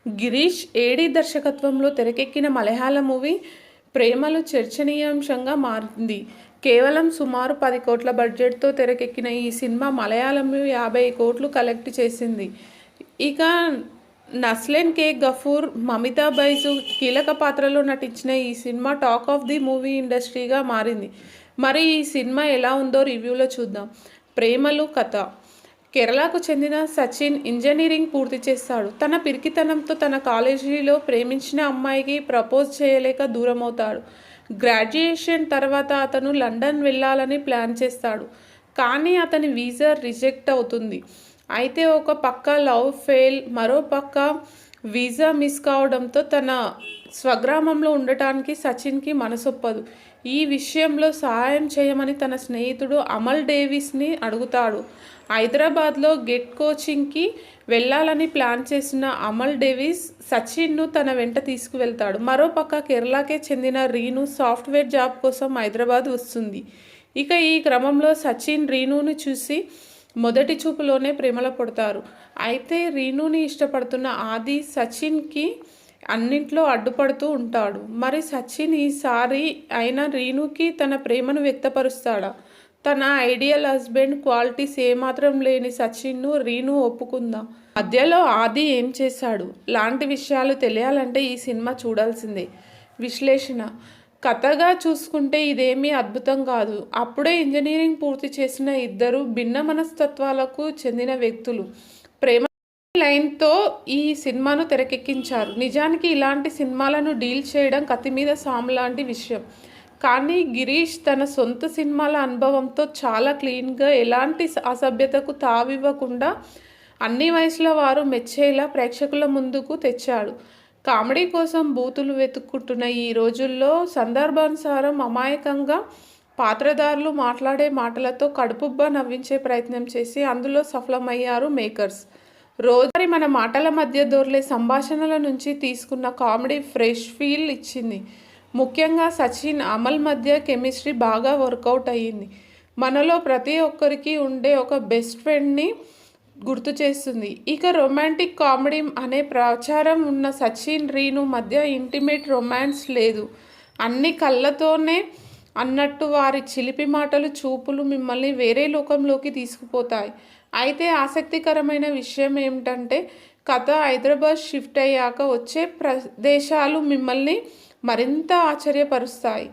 Girish AD దర్శకత్వంలో తెరకెక్కిన మలయాళ movie ప్రేమలు చర్చనీయాంశంగా మారింది. కేవలం సుమారు 10 కోట్ల బడ్జెట్తో తెరకెక్కిన ఈ సినిమా మలయాళంలో 50 కోట్లు కలెక్ట్ చేసింది. ఇక నస్లీన్ కే గఫూర్, మమితా బైజు కీలక పాత్రలో నటించిన ఈ cinema talk of the movie ఇండస్ట్రీగా మారింది. మరి ఈ సినిమా ఎలా ఉందో రివ్యూలో చూద్దాం. ప్రేమలు కథ. కేరళకు చెందిన సచిన్ ఇంజనీరింగ్ పూర్తి చేస్తాడు. తన పిరికితనంతో తన కాలేజీలో ప్రేమించిన అమ్మాయికి ప్రపోజ్ చేయలేక దూరమవుతాడు. గ్రాడ్యుయేషన్ తర్వాత అతను లండన్ వెళ్ళాలని ప్లాన్ చేస్తాడు. కానీ అతని వీసా రిజెక్ట్ అవుతుంది. అయితే ఒక పక్క లవ్ ఫెయిల్, మరో పక్క వీసా మిస్ కావడంతో తన స్వగ్రామంలో ఉండటానికి సచిన్కి మనసొప్పదు. ఈ విషయంలో సహాయం చేయమని తన స్నేహితుడు అమల్ డేవిస్ని అడుగుతాడు. హైదరాబాద్లో గెట్ కోచింగ్కి వెళ్ళాలని ప్లాన్ చేసిన అమల్ డేవిస్ సచిన్ను తన వెంట తీసుకువెళ్తాడు. మరోపక్క కేరళకే చెందిన రీను సాఫ్ట్వేర్ జాబ్ కోసం హైదరాబాద్ వస్తుంది. ఇక ఈ క్రమంలో సచిన్ రీనుని చూసి మొదటి చూపులోనే ప్రేమలో పడతారు. అయితే రీనుని ఇష్టపడుతున్న ఆది సచిన్కి అన్నింట్లో అడ్డుపడుతూ ఉంటాడు. మరి సచిన్ ఈసారి అయినా రీనుకి తన ప్రేమను వ్యక్తపరుస్తాడా? తన ఐడియల్ హస్బెండ్ క్వాలిటీస్ ఏమాత్రం లేని సచిన్ను రీను ఒప్పుకుందా? మధ్యలో ఆది ఏం చేశాడు లాంటి విషయాలు తెలియాలంటే ఈ సినిమా చూడాల్సిందే. విశ్లేషణ. కథగా చూసుకుంటే ఇదేమీ అద్భుతం కాదు. అప్పుడే ఇంజనీరింగ్ పూర్తి చేసిన ఇద్దరు భిన్న మనస్తత్వాలకు చెందిన వ్యక్తులు ప్రేమ లైన్తో ఈ సినిమాను తెరకెక్కించారు. నిజానికి ఇలాంటి సినిమాలను డీల్ చేయడం కత్తి మీద సాము లాంటి విషయం. కానీ గిరీష్ తన సొంత సినిమాల అనుభవంతో చాలా క్లీన్గా, ఎలాంటి అసభ్యతకు తావివ్వకుండా అన్ని వయసుల వారు మెచ్చేలా ప్రేక్షకుల ముందుకు తెచ్చాడు. కామెడీ కోసం బూతులు వెతుక్కుంటున్న ఈ రోజుల్లో సందర్భానుసారం అమాయకంగా పాత్రధారులు మాట్లాడే మాటలతో కడుపుబ్బా నవ్వించే ప్రయత్నం చేసి అందులో సఫలమయ్యారు మేకర్స్. రోజువారీ మన మాటల మధ్య దొర్లే సంభాషణల నుంచి తీసుకున్న కామెడీ ఫ్రెష్ ఫీల్ ఇచ్చింది. ముఖ్యంగా సచిన్ అమల్ మధ్య కెమిస్ట్రీ బాగా వర్కౌట్ అయ్యింది. మనలో ప్రతి ఒక్కరికి ఉండే ఒక బెస్ట్ ఫ్రెండ్ని గుర్తు చేస్తుంది. ఇక రొమాంటిక్ కామెడీ అనే ప్రచారం ఉన్న సచిన్ రీను మధ్య ఇంటిమేట్ రొమాన్స్ లేదు. అన్ని కళ్ళతోనే అన్నట్టు వారి చిలిపి మాటలు, చూపులు మిమ్మల్ని వేరే లోకంలోకి తీసుకుపోతాయి. అయితే ఆసక్తికరమైన విషయం ఏమిటంటే కథ హైదరాబాద్ షిఫ్ట్ అయ్యాక వచ్చే ప్రదేశాలు మిమ్మల్ని మరింత ఆశ్చర్యపరుస్తాయి.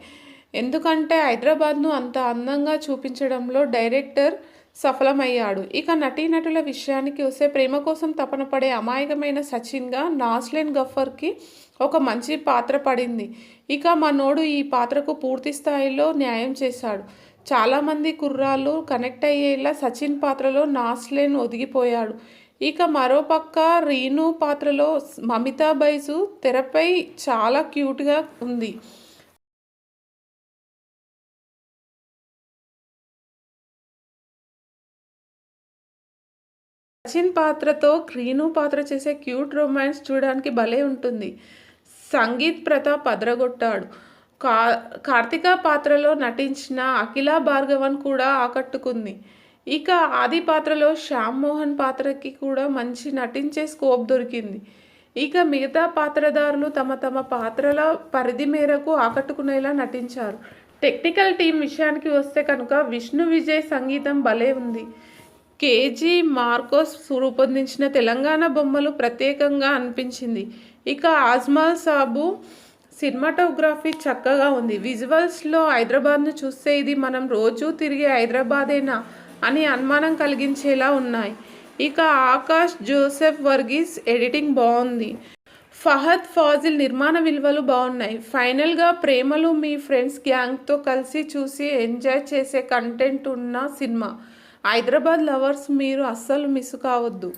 ఎందుకంటే హైదరాబాద్ను అంత అందంగా చూపించడంలో డైరెక్టర్ సఫలమయ్యాడు. ఇక నటీనటుల విషయానికి వస్తే ప్రేమ కోసం తపన పడే అమాయకమైన సచిన్గా నస్లీన్ గఫూర్కి ఒక మంచి పాత్ర పడింది. ఇక మనోడు ఈ పాత్రకు పూర్తి స్థాయిలో న్యాయం చేశాడు. చాలామంది కుర్రాళ్ళు కనెక్ట్ అయ్యేలా సచిన్ పాత్రలో నస్లీన్ ఒదిగిపోయాడు. ఇక మరోపక్క రీను పాత్రలో మమితా బైజు తెరపై చాలా క్యూట్గా ఉంది. సచిన్ పాత్రతో రీను పాత్ర చేసే క్యూట్ రొమాన్స్ చూడడానికి భలే ఉంటుంది. సంగీత్ ప్రతాప్ అదరగొట్టాడు. కార్తిక పాత్రలో నటించిన అఖిల భార్గవన్ కూడా ఆకట్టుకుంది. ఇక ఆది పాత్రలో శ్యామ్ మోహన్ పాత్రకి కూడా మంచి నటించే స్కోప్ దొరికింది. ఇక మిగతా పాత్రధారులు తమ తమ పాత్రల పరిధి మేరకు ఆకట్టుకునేలా నటించారు. టెక్నికల్ టీం విషయానికి వస్తే కనుక విష్ణు విజయ్ సంగీతం భలే ఉంది. కేజీ మార్కోస్ రూపొందించిన తెలంగాణ బొమ్మలు ప్రత్యేకంగా అనిపించింది. ఇక ఆజ్మల్ సాబు సినిమాటోగ్రఫీ చక్కగా ఉంది. విజువల్స్లో హైదరాబాద్ను చూస్తే ఇది మనం రోజూ తిరిగే హైదరాబాదేనా అని అనుమానం కలిగించేలా ఉన్నాయి. ఇక ఆకాష్ జోసెఫ్ వర్గీస్ ఎడిటింగ్ బాగుంది. ఫహద్ ఫాజిల్ నిర్మాణ విలువలు బాగున్నాయి. ఫైనల్గా ప్రేమలు మీ ఫ్రెండ్స్ గ్యాంగ్తో కలిసి చూసి ఎంజాయ్ చేసే కంటెంట్ ఉన్న సినిమా. హైదరాబాద్ లవర్స్ మీరు అస్సలు మిస్ కావద్దు.